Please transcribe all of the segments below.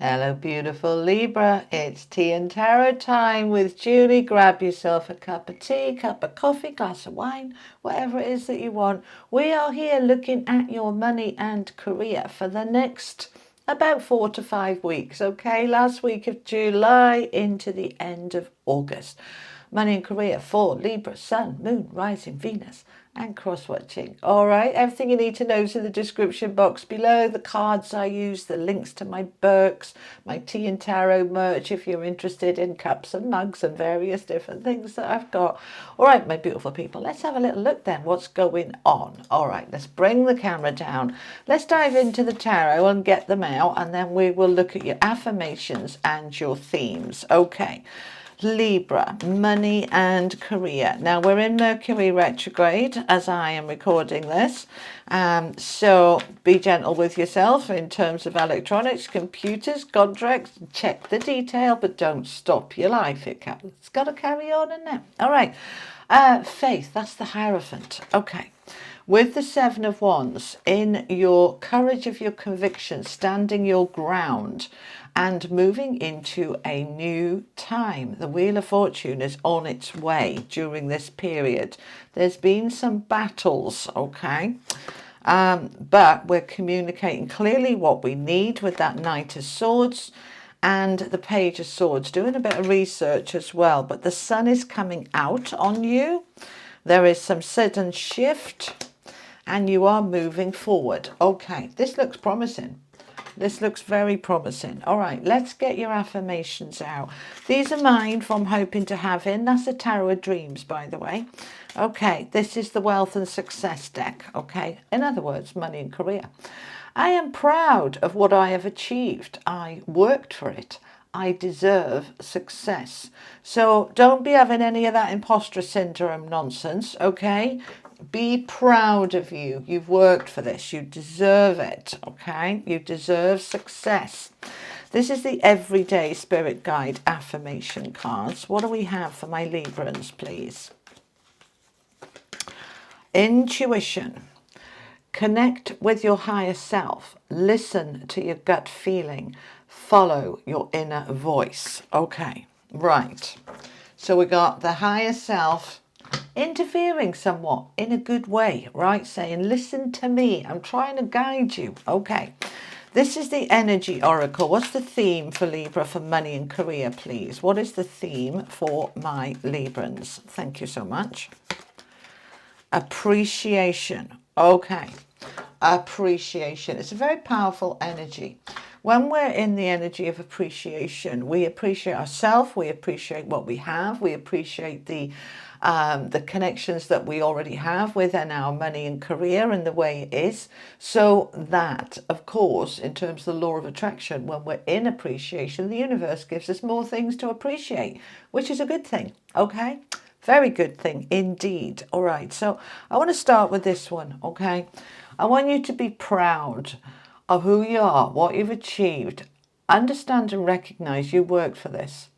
Hello, beautiful Libra. It's tea and tarot time with Julie. Grab yourself a cup of tea, cup of coffee, glass of wine, whatever it is that you want. We are here looking at your money and career for the next about 4 to 5 weeks. Okay, last week of July into the end of August. Money and career for Libra, Sun, Moon, Rising, Venus, and cross-watching. All right, everything you need to know is in the description box below. The cards I use, the links to my books, my tea and tarot merch if you're interested in cups and mugs and various different things that I've got. All right, my beautiful people, let's have a little look then. What's going on? All right, let's bring the camera down. Let's dive into the tarot and get them out, and then we will look at your affirmations and your themes. Okay. Libra, money and career. Now we're in Mercury retrograde as I am recording this. So be gentle with yourself in terms of electronics, computers, contracts. Check the detail, but don't stop your life. It's got to carry on, isn't it? All right. Faith, that's the Hierophant. Okay. With the Seven of Wands, in your courage of your conviction, standing your ground and moving into a new time. The Wheel of Fortune is on its way during this period. There's been some battles, okay? But we're communicating clearly what we need with that Knight of Swords and the Page of Swords, doing a bit of research as well. But the sun is coming out on you. There is some sudden shift and you are moving forward. Okay, this looks promising. This looks very promising. All right, let's get your affirmations out. These are mine from Hoping to Having. That's a Tarot of Dreams, by the way. Okay, this is the Wealth and Success deck. Okay, in other words, money and career. I am proud of what I have achieved. I worked for it. I deserve success. So don't be having any of that imposter syndrome nonsense, okay? Be proud of you. You've worked for this. You deserve it, okay? You deserve success. This is the Everyday Spirit Guide affirmation cards. What do we have for my Librans, please? Intuition. Connect with your higher self. Listen to your gut feeling. Follow your inner voice. Okay, right. So we got the higher self interfering somewhat in a good way, right? Saying, listen to me. I'm trying to guide you. Okay. This is the Energy Oracle. What's the theme for Libra for money and career, please? What is the theme for my Librans? Thank you so much. Appreciation. Okay. Appreciation. It's a very powerful energy. When we're in the energy of appreciation, we appreciate ourselves, we appreciate what we have, we appreciate the connections that we already have within our money and career and the way it is. So that, of course, in terms of the law of attraction, when we're in appreciation, the universe gives us more things to appreciate, which is a good thing, okay? Very good thing indeed. All right, so I want to start with this one, okay? I want you to be proud of who you are, what you've achieved. Understand and recognize you worked for this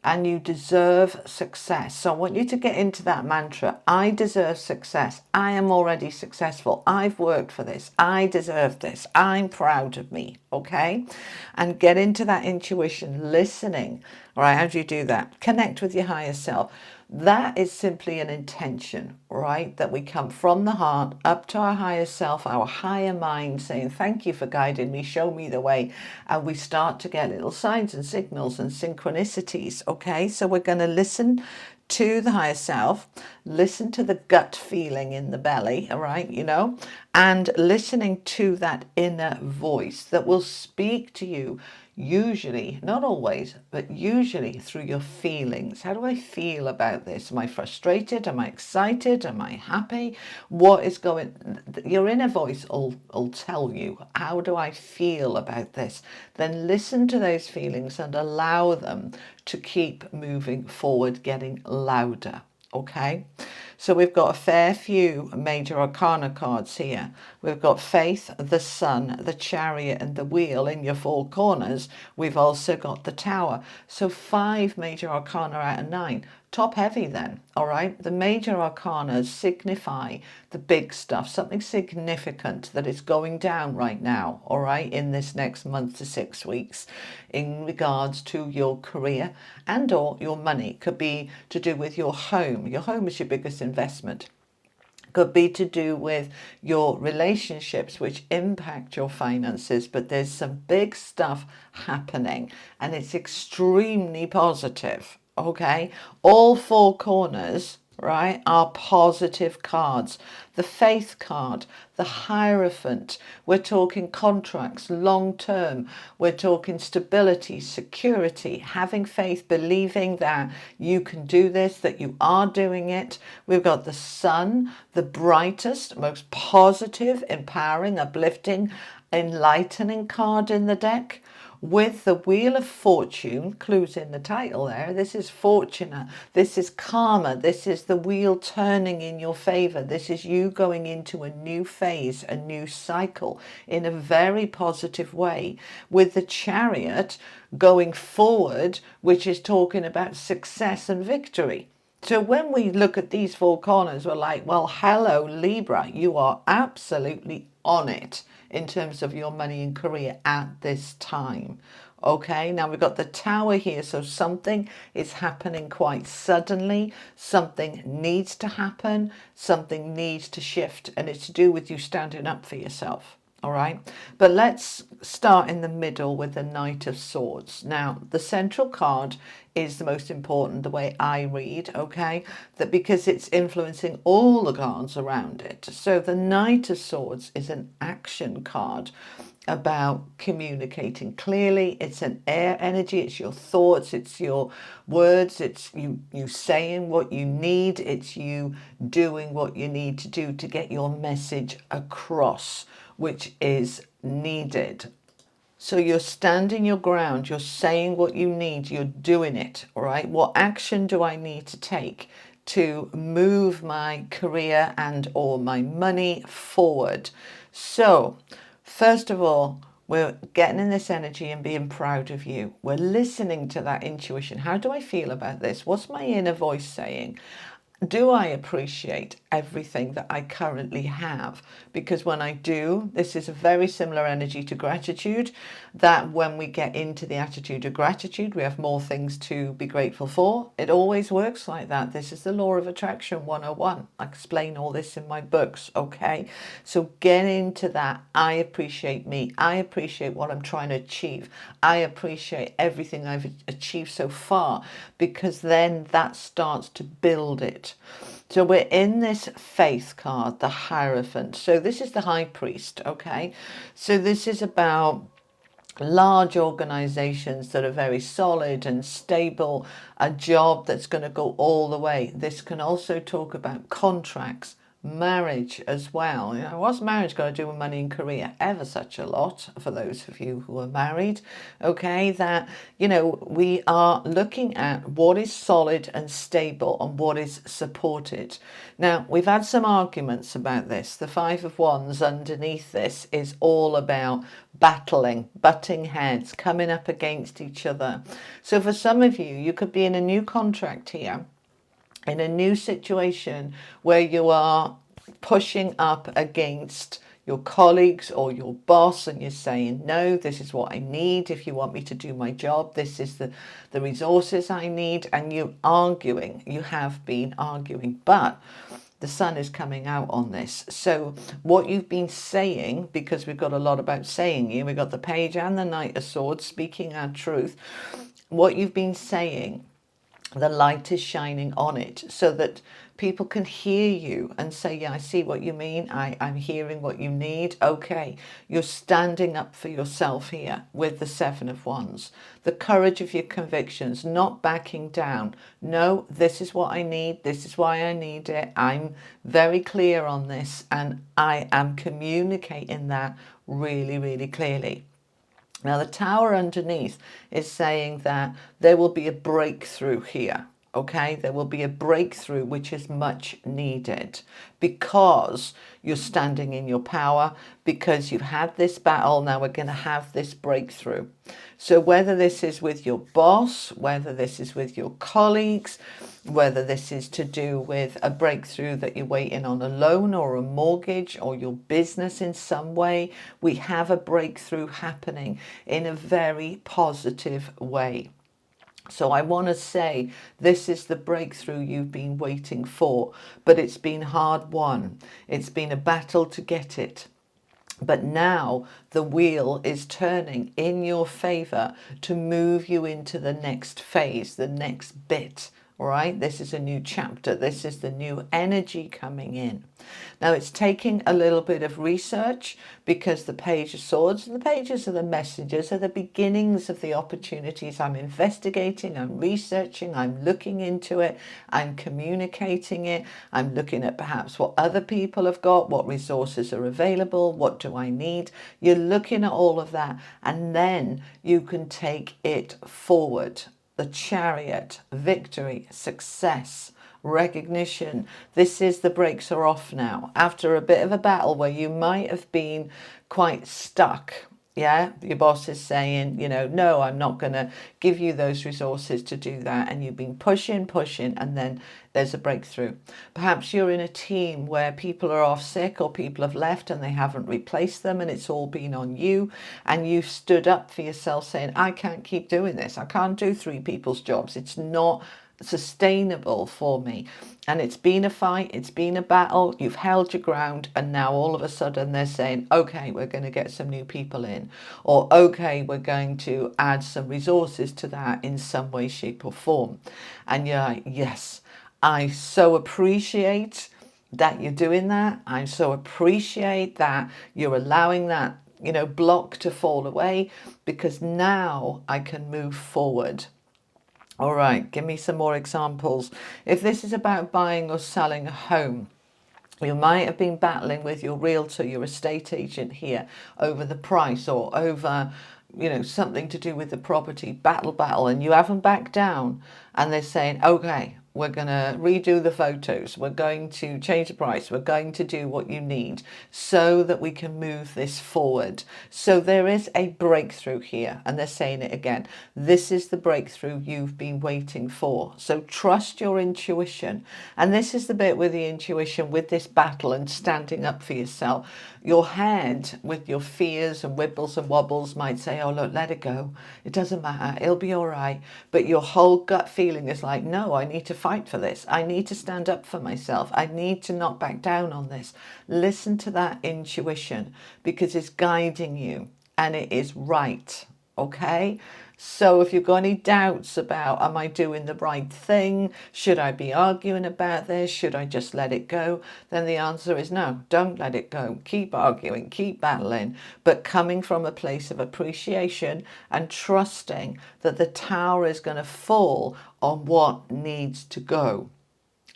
and you deserve success. So I want you to get into that mantra. I deserve success. I am already successful. I've worked for this. I deserve this. I'm proud of me. Okay? And get into that intuition, listening. All right, how do you do that? Connect with your higher self. That is simply an intention, right? That we come from the heart up to our higher self, our higher mind, saying, thank you for guiding me, show me the way. And we start to get little signs and signals and synchronicities, okay? So we're going to listen to the higher self, listen to the gut feeling in the belly, all right, you know, and listening to that inner voice that will speak to you, usually, not always, but usually through your feelings. How do I feel about this? Am I frustrated? Am I excited? Am I happy? What is going... Your inner voice will tell you, how do I feel about this? Then listen to those feelings and allow them to keep moving forward, getting louder. Okay, So we've got a fair few major arcana cards here. We've got Faith, the Sun, the Chariot and the Wheel in your four corners. We've also got the Tower. So 5 major arcana out of 9. Top heavy then, all right? The major arcanas signify the big stuff, something significant that is going down right now, all right, in this next month to 6 weeks in regards to your career and or your money. Could be to do with your home. Your home is your biggest investment. Could be to do with your relationships, which impact your finances, but there's some big stuff happening and it's extremely positive. Okay, all 4 corners, right, are positive cards. The Faith card, the Hierophant, we're talking contracts, long term, we're talking stability, security, having faith, believing that you can do this, that you are doing it. We've got the Sun, the brightest, most positive, empowering, uplifting, enlightening card in the deck, with the Wheel of Fortune, clues in the title there. This is fortunate, this is karma, this is the wheel turning in your favor. This is you going into a new phase, a new cycle in a very positive way, with the Chariot going forward, which is talking about success and victory. So when we look at these 4 corners, we're like, well, hello, Libra, you are absolutely on it in terms of your money and career at this time. Okay, now we've got the Tower here, so something is happening quite suddenly, something needs to happen, something needs to shift, and it's to do with you standing up for yourself. All right, but let's start in the middle with the Knight of Swords. Now, the central card is the most important, the way I read, okay, that because it's influencing all the cards around it. So the Knight of Swords is an action card about communicating clearly. It's an air energy, it's your thoughts, it's your words, it's you saying what you need, it's you doing what you need to do to get your message across, which is needed. So you're standing your ground, you're saying what you need, you're doing it, all right? What action do I need to take to move my career and or my money forward? So first of all, we're getting in this energy and being proud of you. We're listening to that intuition. How do I feel about this? What's my inner voice saying? Do I appreciate everything that I currently have? Because when I do, this is a very similar energy to gratitude, that when we get into the attitude of gratitude, we have more things to be grateful for. It always works like that. This is the law of attraction 101. I explain all this in my books, okay? So get into that. I appreciate me. I appreciate what I'm trying to achieve. I appreciate everything I've achieved so far, because then that starts to build it. So we're in this Faith card, the Hierophant. So this is the High Priest, okay? So this is about large organizations that are very solid and stable, a job that's going to go all the way. This can also talk about contracts, marriage as well. You know, what's marriage got to do with money and career? Ever such a lot for those of you who are married. Okay, that, you know, we are looking at what is solid and stable and what is supported. Now, we've had some arguments about this. The 5 of Wands underneath this is all about battling, butting heads, coming up against each other. So for some of you, you could be in a new contract here, in a new situation where you are pushing up against your colleagues or your boss, and you're saying, no, this is what I need. If you want me to do my job, this is the resources I need. And you're arguing, you have been arguing, but the sun is coming out on this. So what you've been saying, because we've got a lot about saying here, we've got the Page and the Knight of Swords, speaking our truth. What you've been saying, the light is shining on it so that people can hear you and say, yeah, I see what you mean. I'm hearing what you need. Okay, you're standing up for yourself here with the 7 of Wands. The courage of your convictions, not backing down. No, this is what I need. This is why I need it. I'm very clear on this, and I am communicating that really, really clearly. Now, the Tower underneath is saying that there will be a breakthrough here. Okay, there will be a breakthrough which is much needed because you're standing in your power, because you've had this battle. Now we're going to have this breakthrough. So whether this is with your boss, whether this is with your colleagues, whether this is to do with a breakthrough that you're waiting on a loan or a mortgage or your business in some way, we have a breakthrough happening in a very positive way. So I want to say this is the breakthrough you've been waiting for, but it's been hard won. It's been a battle to get it. But now the wheel is turning in your favor to move you into the next phase, the next bit. All right, this is a new chapter. This is the new energy coming in. Now it's taking a little bit of research because the Page of Swords and the pages of the messages are the beginnings of the opportunities. I'm investigating, I'm researching, I'm looking into it, I'm communicating it, I'm looking at perhaps what other people have got, what resources are available, what do I need. You're looking at all of that, and then you can take it forward. The Chariot, victory, success, recognition. This is the brakes are off now. After a bit of a battle where you might have been quite stuck. Yeah, your boss is saying, you know, no, I'm not going to give you those resources to do that. And you've been pushing, and then there's a breakthrough. Perhaps you're in a team where people are off sick or people have left and they haven't replaced them and it's all been on you. And you've stood up for yourself saying, I can't keep doing this. I can't do 3 people's jobs. It's not sustainable for me. And it's been a fight, it's been a battle, you've held your ground, and now all of a sudden they're saying, okay, we're going to get some new people in, or okay, we're going to add some resources to that in some way, shape or form. And you're like, yes, I so appreciate that you're doing that. I so appreciate that you're allowing that, you know, block to fall away, because now I can move forward. All right, give me some more examples. If this is about buying or selling a home, you might have been battling with your realtor, your estate agent here over the price or over, you know, something to do with the property, battle, and you haven't backed down. And they're saying, okay, we're going to redo the photos. We're going to change the price. We're going to do what you need so that we can move this forward. So there is a breakthrough here. And they're saying it again. This is the breakthrough you've been waiting for. So trust your intuition. And this is the bit with the intuition, with this battle and standing up for yourself. Your head, with your fears and wibbles and wobbles, might say, oh, look, let it go. It doesn't matter. It'll be all right. But your whole gut feeling is like, no, I need to fight for this. I need to stand up for myself. I need to not back down on this. Listen to that intuition, because it's guiding you and it is right. Okay? So if you've got any doubts about, am I doing the right thing? Should I be arguing about this? Should I just let it go? Then the answer is no, don't let it go. Keep arguing, keep battling, but coming from a place of appreciation and trusting that the tower is going to fall on what needs to go.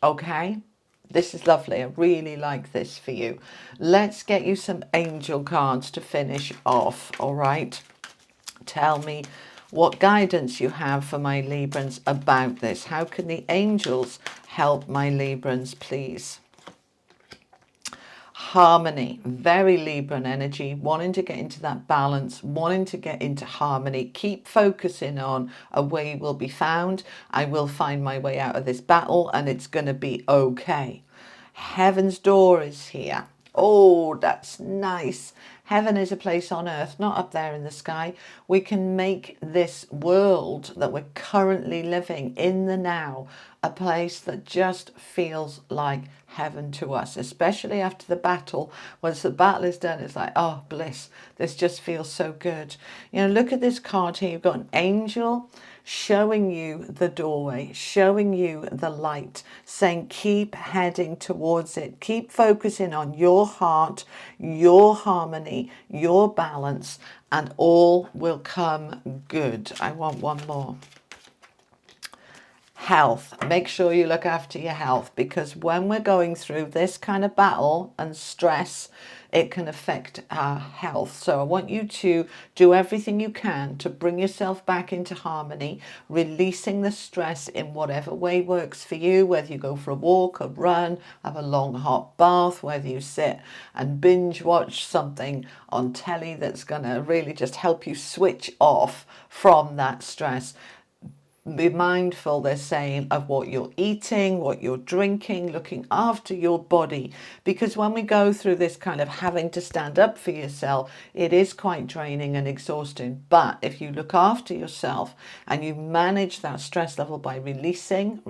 Okay? This is lovely. I really like this for you. Let's get you some angel cards to finish off. All right? Tell me what guidance you have for my Librans about this. How can the angels help my Librans, please? Harmony, very Libran energy, wanting to get into that balance, wanting to get into harmony. Keep focusing on a way will be found. I will find my way out of this battle and it's going to be okay. Heaven's door is here. Oh, that's nice. Heaven is a place on earth, not up there in the sky. We can make this world that we're currently living in the now a place that just feels like heaven to us, especially after the battle. Once the battle is done, it's like, oh, bliss. This just feels so good. You know, look at this card here. You've got an angel showing you the doorway, showing you the light, saying keep heading towards it. Keep focusing on your heart, your harmony, your balance, and all will come good. I want one more. health. Make sure you look after your health, because when we're going through this kind of battle and stress, it can affect our health. So I want you to do everything you can to bring yourself back into harmony, releasing the stress in whatever way works for you, whether you go for a walk, a run, have a long hot bath, whether you sit and binge watch something on telly that's going to really just help you switch off from that stress. Be mindful, they're saying, of what you're eating, what you're drinking, looking after your body, because when we go through this kind of having to stand up for yourself, it is quite draining and exhausting. But if you look after yourself and you manage that stress level by releasing,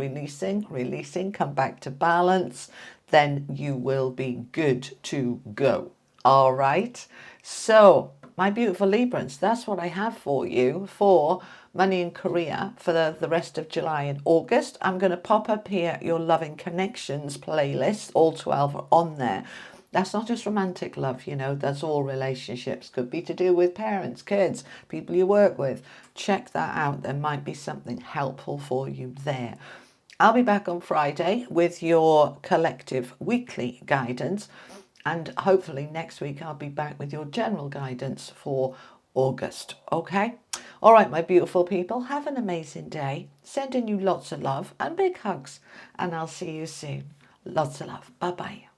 come back to balance, then you will be good to go. All right. So my beautiful Librans, that's what I have for you for money and career for the rest of July and August. I'm going to pop up here your Loving Connections playlist, all 12 are on there. That's not just romantic love, you know, that's all relationships. Could be to do with parents, kids, people you work with. Check that out. There might be something helpful for you there. I'll be back on Friday with your collective weekly guidance. And hopefully next week I'll be back with your general guidance for August. Okay? All right, my beautiful people, have an amazing day. Sending you lots of love and big hugs. And I'll see you soon. Lots of love. Bye-bye.